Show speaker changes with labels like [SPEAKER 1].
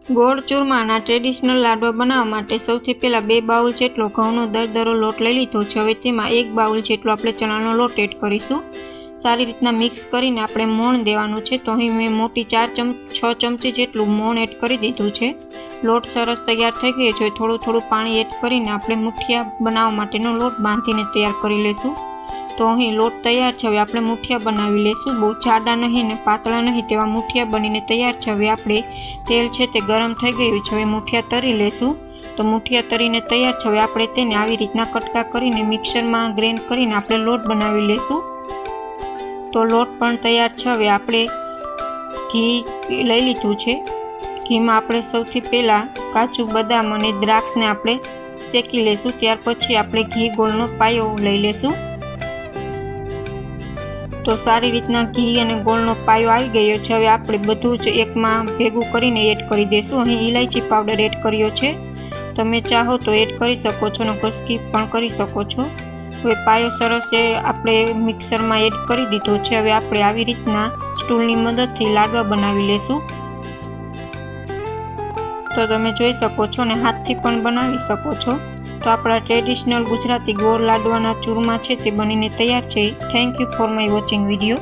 [SPEAKER 1] ગોળ ચૂરમાના ટ્રેડિશનલ લાડવા બનાવવા માટે સૌથી પહેલાં 2 બાઉલ જેટલો ઘઉંનો દરદરો લોટ લઈ લીધો છે। હવે તેમાં 1 બાઉલ જેટલો આપણે ચણાનો લોટ એડ કરીશું। સારી રીતના મિક્સ કરીને આપણે મોણ દેવાનું છે। તો અહીં મેં મોટી 6 ચમચી જેટલું મોણ એડ કરી દીધું છે। લોટ સરસ તૈયાર થઈ ગયો છે। થોડું પાણી એડ કરીને આપણે મુઠિયા બનાવવા માટેનો લોટ બાંધીને તૈયાર કરી લેશું। તો અહીં લોટ તૈયાર છે। હવે આપણે મુઠિયા બનાવી લેશું। બહુ જાડા નહીં ને પાતળા નહીં તેવા મુઠિયા બનીને તૈયાર છે। હવે આપણે તેલ છે તે ગરમ થઈ ગયું છે। હવે મુઠિયા તરી લેશું। તો મુઠિયા તરીને તૈયાર છે। હવે આપણે તેને આવી રીતના કટકા કરીને મિક્સરમાં ગ્રાઇન્ડ કરીને આપણે લોટ બનાવી લેશું। તો લોટ પણ તૈયાર છે। હવે આપણે ઘી લઈ લીધું છે। ઘીમાં આપણે સૌથી પહેલાં કાજુ બદામ અને દ્રાક્ષને આપણે શેકી લેશું। ત્યાર પછી આપણે ઘી ગોળનો પાયો લઈ લેશું। તો સારી રીતના ઘી અને ગોળનો પાયો આવી ગયો છે। હવે આપણે બધું જ એકમાં ભેગું કરીને એડ કરી દઈશું। અહીં ઇલાયચી પાવડર એડ કર્યો છે। તમે ચાહો તો એડ કરી શકો છો, નકર સ્કીપ પણ કરી શકો છો। હવે પાયો સરસ આપણે મિક્સરમાં એડ કરી દીધો છે। હવે આપણે આવી રીતના સ્ટૂલની મદદથી લાડવા બનાવી લેશું। તો તમે જોઈ શકો છો અને હાથથી પણ બનાવી શકો છો। તો આપણા ટ્રેડિશનલ ગુજરાતી ગોળ લાડવાના ચૂરમા છે તે બનીને તૈયાર છે। Thank you for my watching video.